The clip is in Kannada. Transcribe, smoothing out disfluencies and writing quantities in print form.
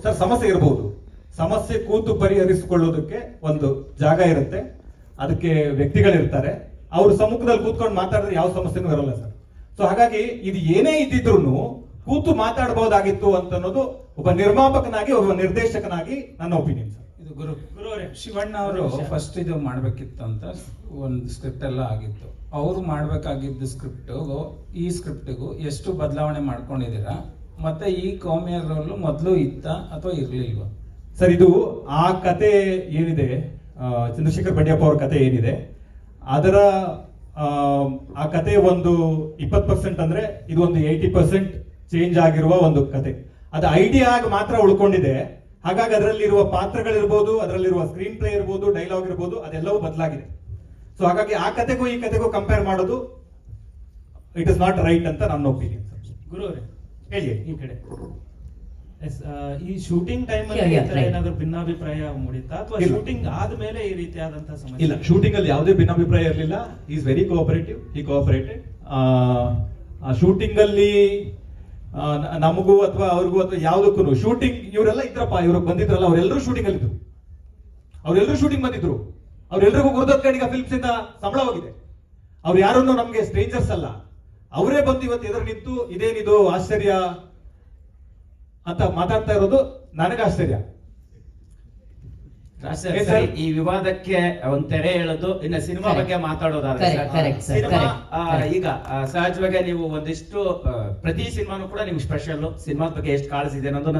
ಸರ್ ಸಮಸ್ಯೆ ಇರಬಹುದು, ಸಮಸ್ಯೆ ಕೂತು ಪರಿಹರಿಸಿಕೊಳ್ಳೋದಕ್ಕೆ ಒಂದು ಜಾಗ ಇರುತ್ತೆ, ಅದಕ್ಕೆ ವ್ಯಕ್ತಿಗಳಿರ್ತಾರೆ, ಅವ್ರ ಸಮ್ಮುಖದಲ್ಲಿ ಕೂತ್ಕೊಂಡು ಮಾತಾಡಿದ್ರೆ ಯಾವ ಸಮಸ್ಯೆನೂ ಇರಲ್ಲ ಸರ್. ಸೊ ಹಾಗಾಗಿ ಇದು ಏನೇ ಇದ್ದಿದ್ರು ಕೂತು ಮಾತಾಡಬಹುದಾಗಿತ್ತು ಅಂತ ಅನ್ನೋದು ಒಬ್ಬ ನಿರ್ಮಾಪಕನಾಗಿ ಒಬ್ಬ ನಿರ್ದೇಶಕನಾಗಿ ನನ್ನ ಒಪಿನಿಯನ್ ಸರ್. ಇದು ಗುರುವರೇ ಶಿವಣ್ಣ ಅವರು ಫಸ್ಟ್ ಇದು ಮಾಡ್ಬೇಕಿತ್ತು ಅಂತ ಒಂದು ಸ್ಕ್ರಿಪ್ಟ್ ಎಲ್ಲ ಆಗಿತ್ತು. ಅವರು ಮಾಡ್ಬೇಕಾಗಿದ್ದ ಸ್ಕ್ರಿಪ್ಟ್ಗೂ ಈ ಸ್ಕ್ರಿಪ್ಟಿಗೂ ಎಷ್ಟು ಬದಲಾವಣೆ ಮಾಡ್ಕೊಂಡಿದ್ದೀರಾ? ಮತ್ತೆ ಈ ಕಾಮಿಯರ್ ರೋಲ್ ಮೊದಲು ಇತ್ತ ಅಥವಾ ಇರ್ಲಿಲ್ವಾ? ಸರ್ ಇದು ಆ ಕತೆ ಏನಿದೆ, ಚಂದ್ರಶೇಖರ್ ಬಂಡಿಯಪ್ಪ ಅವ್ರ ಕತೆ ಏನಿದೆ, ಅದರ ಆ ಕತೆ ಒಂದು 20% ಅಂದ್ರೆ ಇದು ಒಂದು 80% ಚೇಂಜ್ ಆಗಿರುವ ಒಂದು ಕತೆ. ಅದು ಐಡಿಯಾ ಆಗಿ ಮಾತ್ರ ಉಳ್ಕೊಂಡಿದೆ. ಹಾಗಾಗಿ ಅದರಲ್ಲಿರುವ ಪಾತ್ರಗಳಿರ್ಬೋದು, ಅದರಲ್ಲಿರುವ ಸ್ಕ್ರೀನ್ ಪ್ಲೇ ಇರ್ಬೋದು, ಡೈಲಾಗ್ ಇರ್ಬೋದು, ಅದೆಲ್ಲವೂ ಬದಲಾಗಿದೆ. ಸೊ ಹಾಗಾಗಿ ಆ ಕತೆಗೂ ಈ ಕತೆಗೂ ಕಂಪೇರ್ ಮಾಡೋದು ಇಟ್ ಇಸ್ ನಾಟ್ ರೈಟ್ ಅಂತ ನನ್ನ ಒಪಿನಿಯನ್ ಸರ್. ಗುರುವರೇ ಹೇಳಿ ಈ ಕಡೆ ಈ ಶೂಟಿಂಗ್ ಟೈಮ್ ಅಲ್ಲಿ ಏನಾದ್ರೂ ಭಿನ್ನಾಭಿಪ್ರಾಯ ಮೂಡಿತಾ ಅಥವಾ ಶೂಟಿಂಗ್ ಆದ್ಮೇಲೆ ಈ ರೀತಿಯಾದಂತಹ ಸಮಸ್ಯೆ? ಇಲ್ಲ, ಶೂಟಿಂಗ್ ಅಲ್ಲಿ ಯಾವುದೇ ಭಿನ್ನಾಭಿಪ್ರಾಯ ಇರಲಿಲ್ಲ. Is very cooperative, he cooperated. Shooting ಅಲ್ಲಿ ನಮಗೂ ಅಥವಾ ಅವ್ರಿಗೂ ಅಥವಾ ಯಾವುದಕ್ಕೂ ಶೂಟಿಂಗ್ ಇವರೆಲ್ಲ ಇದ್ರಪ್ಪ, ಇವ್ರು ಬಂದಿದ್ರಲ್ಲ, ಅವರೆಲ್ಲರೂ ಶೂಟಿಂಗ್ ಅಲ್ಲಿ ಇದ್ರು, ಅವರೆಲ್ಲರೂ ಶೂಟಿಂಗ್ ಬಂದಿದ್ರು, ಅವ್ರೆಲ್ರಿಗೂ ಗುರುದತ್ ಕಣಿಗ ಫಿಲ್ಮ್ಸ್ ಇಂದ ಸಂಬಳ ಹೋಗಿದೆ. ಅವ್ರು ಯಾರನ್ನು ನಮ್ಗೆ ಸ್ಟ್ರೇಂಜರ್ಸ್ ಅಲ್ಲ, ಅವರೇ ಬಂದು ಇವತ್ತು ಎದುರು ನಿಂತು ಇದೇನಿದು ಆಶ್ಚರ್ಯ ಅಂತ ಮಾತಾಡ್ತಾ ಇರೋದು ನನಗೆ ಆಶ್ಚರ್ಯ. ಸರಿ, ಈ ವಿವಾದಕ್ಕೆ ಒಂದ್ ತೆರೆ ಎಳೆದು ಇನ್ನು ಸಿನಿಮಾ ಬಗ್ಗೆ ಮಾತಾಡೋದಾದ್ರೆ ಸಿನಿಮಾ ಈಗ ಸಹಜವಾಗಿ ನೀವು ಒಂದಿಷ್ಟು ಪ್ರತಿ ಸಿನಿಮಾನು ಕೂಡ ನಿಮ್ಗೆ ಸ್ಪೆಷಲ್, ಸಿನಿಮಾದ ಬಗ್ಗೆ ಎಷ್ಟು ಕಾಳಜಿ ಇದೆ ಅನ್ನೋದು